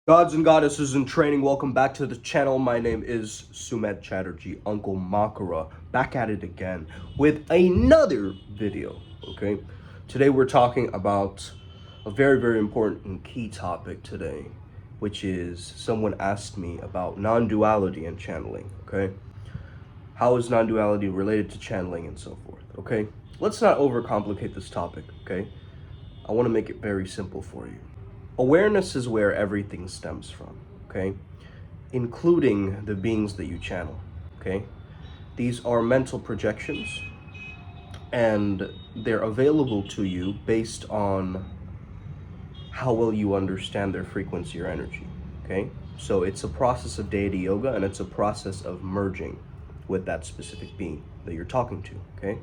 Gods and goddesses in training, welcome back to the channel. My name is Sumed Chatterjee, Uncle Makara, back at it again with another video, okay? Today we're talking about a very, very important and key topic today, which is someone asked me about non-duality and channeling, okay? How is non-duality related to channeling and so forth, okay? Let's not overcomplicate this topic, okay? I want to make it very simple for you. Awareness is where everything stems from, okay? Including the beings that you channel, okay? These are mental projections, and they're available to you based on how well you understand their frequency or energy, okay? So it's a process of deity yoga, and it's a process of merging with that specific being that you're talking to, okay?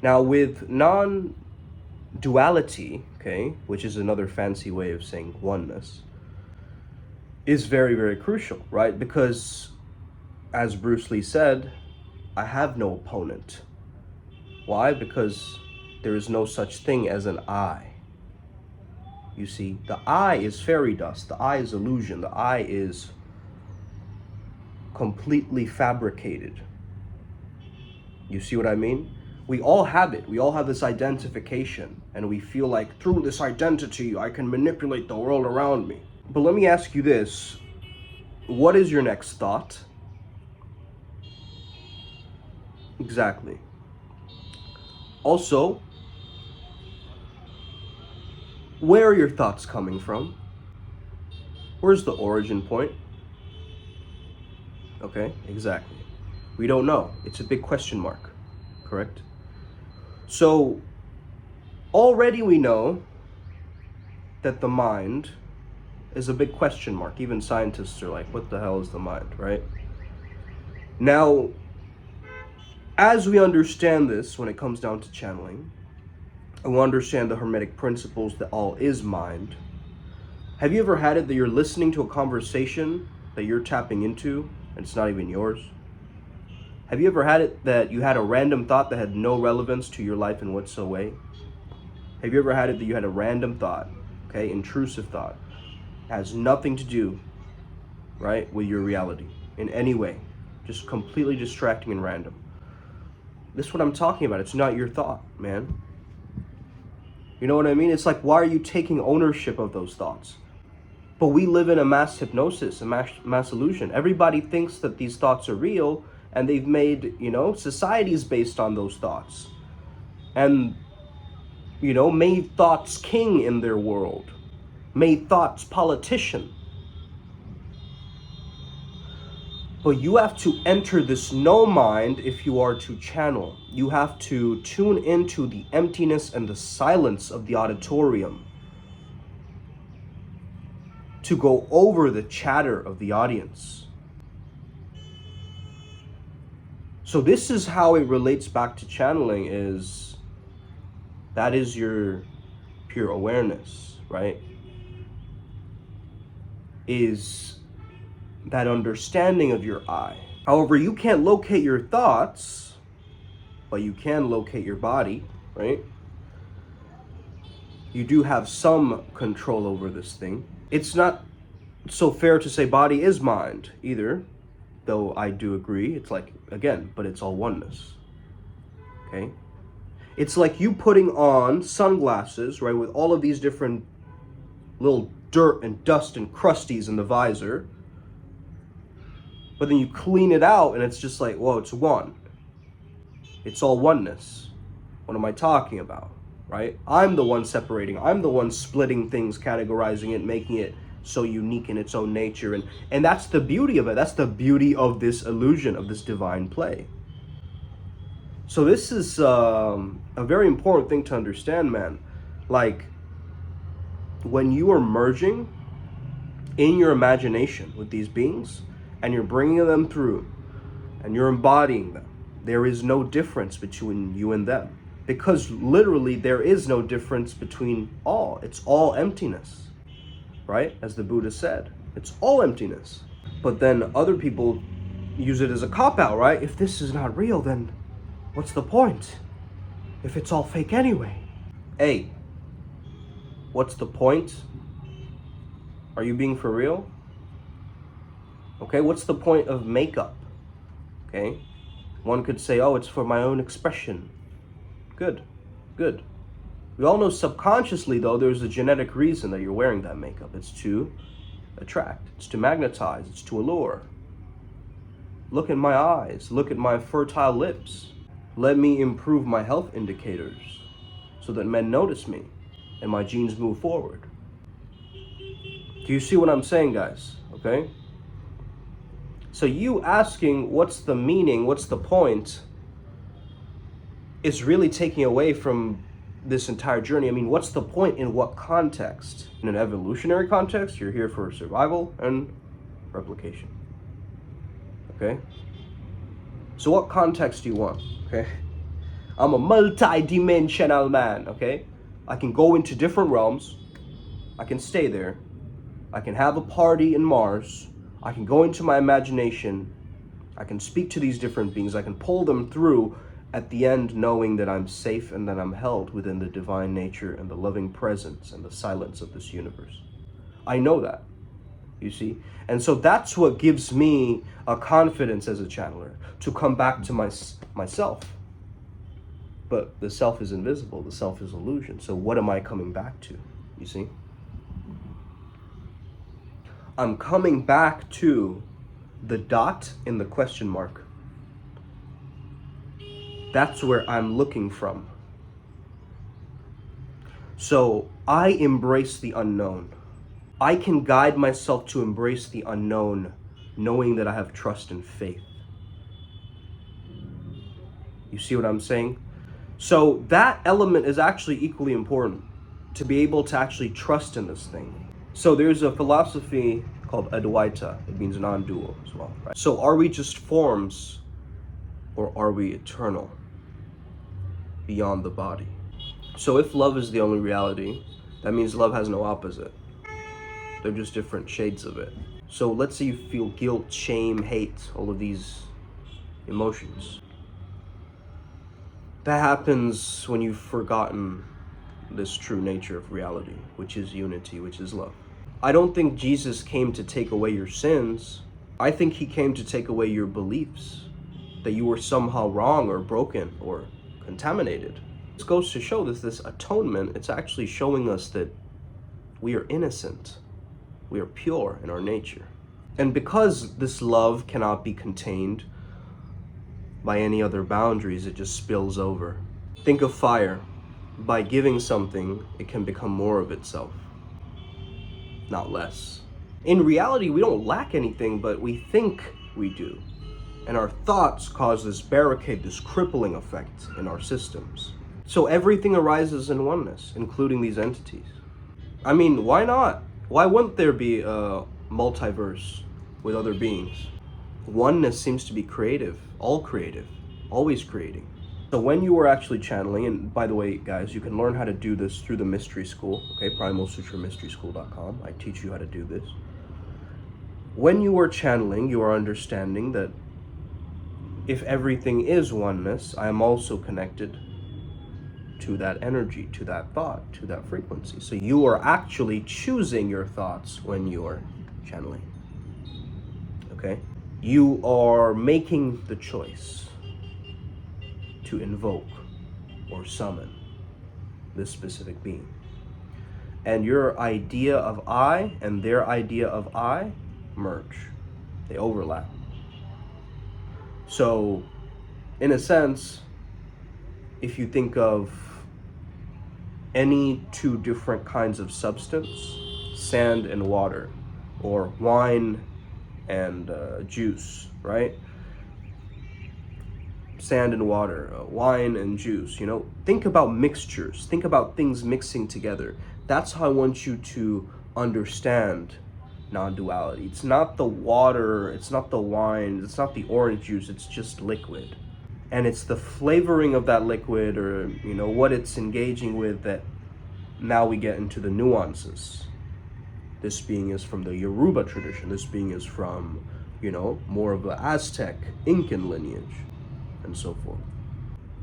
Now, with non-duality, okay, which is another fancy way of saying oneness, is very, very crucial, right? Because, as Bruce Lee said, I have no opponent. Why? Because there is no such thing as an I. You see, the I is fairy dust, the I is illusion, the I is completely fabricated. You see what I mean? We all have it. We all have this identification, and we feel like through this identity, I can manipulate the world around me. But let me ask you this. What is your next thought? Exactly. Also, where are your thoughts coming from? Where's the origin point? Okay, exactly. We don't know. It's a big question mark, correct? So, already we know that the mind is a big question mark. Even scientists are like, what the hell is the mind, right? Now, as we understand this, when it comes down to channeling, and we understand the Hermetic principles that all is mind, have you ever had it that you're listening to a conversation that you're tapping into and it's not even yours? Have you ever had it that you had a random thought that had no relevance to your life in whatsoever? Have you ever had it that you had a random thought, okay, intrusive thought, has nothing to do, right, with your reality in any way, just completely distracting and random? This is what I'm talking about. It's not your thought, man. You know what I mean? It's like, why are you taking ownership of those thoughts? But we live in a mass hypnosis, a mass illusion. Everybody thinks that these thoughts are real, and they've made, societies based on those thoughts. And, made thoughts king in their world. Made thoughts politician. But you have to enter this no mind if you are to channel. You have to tune into the emptiness and the silence of the auditorium to go over the chatter of the audience. So this is how it relates back to channeling, is that is your pure awareness, right? Is that understanding of your I. However, you can't locate your thoughts, but you can locate your body, right? You do have some control over this thing. It's not so fair to say body is mind either, though I do agree. It's like, again, but it's all oneness, okay? It's like you putting on sunglasses, right, with all of these different little dirt and dust and crusties in the visor, but then you clean it out and it's just like, whoa, it's one. It's all oneness. What am I talking about, right? I'm the one separating. I'm the one splitting things, categorizing it, making it so unique in its own nature. And that's the beauty of it. That's the beauty of this illusion, of this divine play. So this is a very important thing to understand, man. Like, when you are merging in your imagination with these beings, and you're bringing them through, and you're embodying them, there is no difference between you and them. Because literally, there is no difference between all. It's all emptiness, right? As the Buddha said, it's all emptiness. But then other people use it as a cop-out, right? If this is not real, then what's the point? If it's all fake anyway. Hey, what's the point? Are you being for real? Okay, what's the point of makeup? Okay, one could say, oh, it's for my own expression. Good, good. We all know subconsciously, though, there's a genetic reason that you're wearing that makeup. It's to attract, it's to magnetize, it's to allure. Look at my eyes, look at my fertile lips. Let me improve my health indicators so that men notice me and my genes move forward. Do you see what I'm saying, guys? Okay? So you asking what's the meaning, what's the point, is really taking away from this entire journey. I mean, what's the point in what context? In an evolutionary context, you're here for survival and replication. Okay? So what context do you want? Okay? I'm a multi-dimensional man, okay? I can go into different realms. I can stay there. I can have a party in Mars. I can go into my imagination. I can speak to these different beings. I can pull them through at the end, knowing that I'm safe and that I'm held within the divine nature and the loving presence and the silence of this universe. I know that, you see? And so that's what gives me a confidence as a channeler, to come back to myself. But the self is invisible, the self is illusion. So what am I coming back to, you see? I'm coming back to the dot in the question mark. That's where I'm looking from. So I embrace the unknown. I can guide myself to embrace the unknown, knowing that I have trust and faith. You see what I'm saying? So that element is actually equally important, to be able to actually trust in this thing. So there's a philosophy called Advaita. It means non-dual as well, right? So are we just forms, or are we eternal beyond the body? So if love is the only reality, that means love has no opposite. They're just different shades of it. So let's say you feel guilt, shame, hate, all of these emotions. That happens when you've forgotten this true nature of reality, which is unity, which is love. I don't think Jesus came to take away your sins. I think he came to take away your beliefs, that you were somehow wrong or broken or contaminated. This goes to show this atonement, it's actually showing us that we are innocent. We are pure in our nature. And because this love cannot be contained by any other boundaries, it just spills over. Think of fire. By giving something, it can become more of itself, not less. In reality, we don't lack anything, but we think we do. And our thoughts cause this barricade, this crippling effect in our systems. So everything arises in oneness, including these entities. I mean, why not? Why wouldn't there be a multiverse with other beings? Oneness seems to be creative, always creating. So when you are actually channeling, and by the way, guys, you can learn how to do this through the Mystery School, okay, primalsutramysteryschool.com. I teach you how to do this. When you are channeling, you are understanding that if everything is oneness, I am also connected to that energy, to that thought, to that frequency. So you are actually choosing your thoughts when you are channeling, okay? You are making the choice to invoke or summon this specific being. And your idea of I and their idea of I merge. They overlap. So, in a sense, if you think of any two different kinds of substance, sand and water, or wine and juice, right? Sand and water, wine and juice, you know? Think about mixtures. Think about things mixing together. That's how I want you to understand non-duality. It's not the water, it's not the wine, it's not the orange juice, it's just liquid. And it's the flavoring of that liquid, or, you know, what it's engaging with, that now we get into the nuances. This being is from the Yoruba tradition. This being is from more of the Aztec, Incan lineage, and so forth.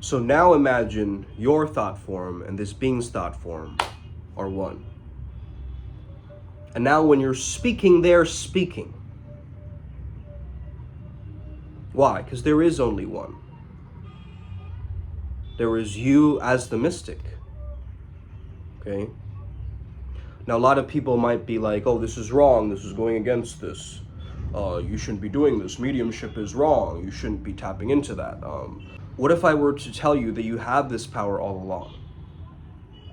So now imagine your thought form and this being's thought form are one. And now when you're speaking, they're speaking. Why? Because there is only one. There is you as the mystic. Okay? Now, a lot of people might be like, oh, this is wrong. This is going against this. You shouldn't be doing this. Mediumship is wrong. You shouldn't be tapping into that. What if I were to tell you that you have this power all along?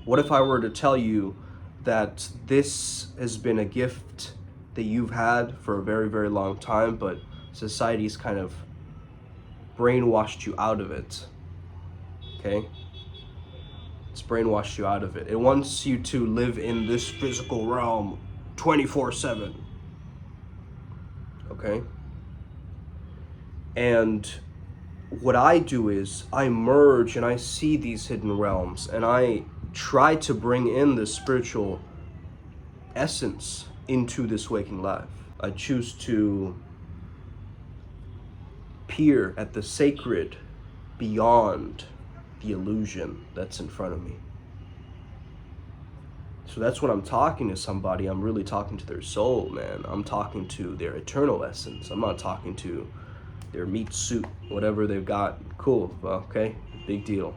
What if I were to tell you that this has been a gift that you've had for a very, very long time, but society's kind of brainwashed you out of it? Okay? It's brainwashed you out of it. It wants you to live in this physical realm 24/7. Okay? And what I do is I merge and I see these hidden realms and I try to bring in the spiritual essence into this waking life. I choose to peer at the sacred beyond the illusion that's in front of me. So that's when I'm talking to somebody, I'm really talking to their soul, man. I'm talking to their eternal essence. I'm not talking to their meat suit, whatever they've got. Cool, okay, big deal.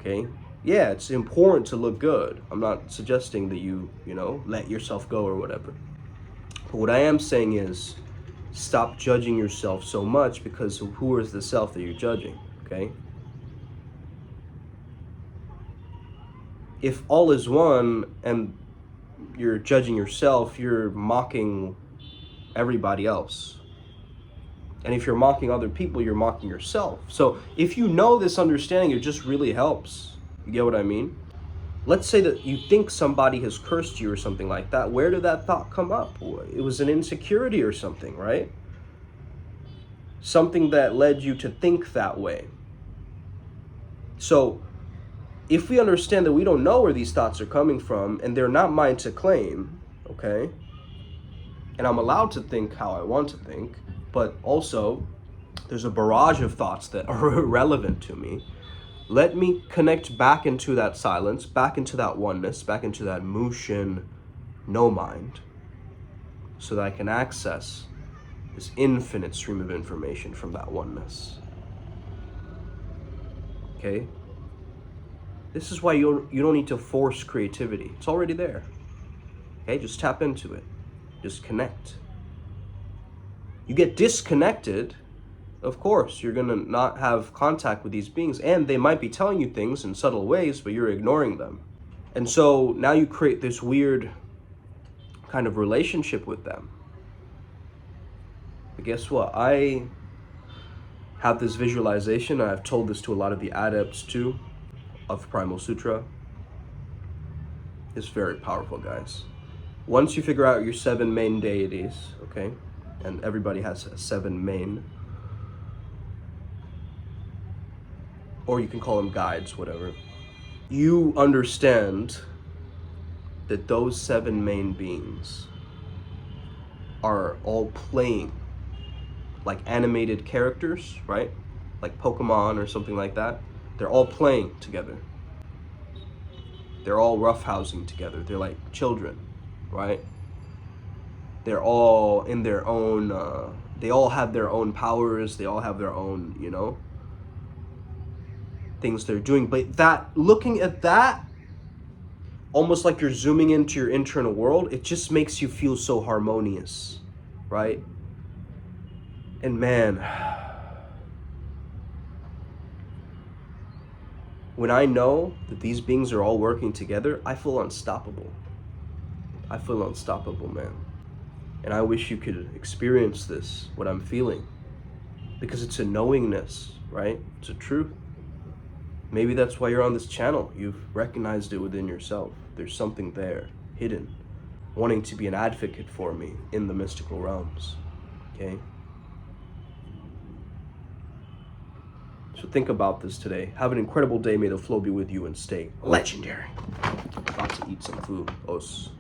Okay, yeah, it's important to look good. I'm not suggesting that you let yourself go or whatever. But what I am saying is, stop judging yourself so much, because who is the self that you're judging, okay? If all is one and you're judging yourself, you're mocking everybody else. And if you're mocking other people, you're mocking yourself. So if you know this understanding, it just really helps. You get what I mean? Let's say that you think somebody has cursed you or something like that. Where did that thought come up? It was an insecurity or something, right? Something that led you to think that way. So if we understand that we don't know where these thoughts are coming from and they're not mine to claim, okay? And I'm allowed to think how I want to think, but also there's a barrage of thoughts that are irrelevant to me. Let me connect back into that silence, back into that oneness, back into that Mushin no mind, so that I can access this infinite stream of information from that oneness. Okay? This is why you don't need to force creativity. It's already there. Okay, just tap into it. Just connect. You get disconnected, of course, you're gonna not have contact with these beings, and they might be telling you things in subtle ways, but you're ignoring them. And so now you create this weird kind of relationship with them. But guess what? I have this visualization, and I've told this to a lot of the adepts too, of Primal Sutra. It's very powerful, guys. Once you figure out your 7 main deities, okay, and everybody has 7 main, or you can call them guides, whatever, you understand that those 7 main beings are all playing like animated characters, right? Like Pokemon or something like that. They're all playing together. They're all roughhousing together. They're like children, right? They're all in their own, they all have their own powers. They all have their own, things they're doing. But looking at that, almost like you're zooming into your internal world, it just makes you feel so harmonious, right? And man, when I know that these beings are all working together, I feel unstoppable. I feel unstoppable, man. And I wish you could experience this, what I'm feeling. Because it's a knowingness, right? It's a truth. Maybe that's why you're on this channel. You've recognized it within yourself. There's something there, hidden, wanting to be an advocate for me in the mystical realms, okay? So think about this today. Have an incredible day. May the flow be with you and stay legendary. About to eat some food. Os.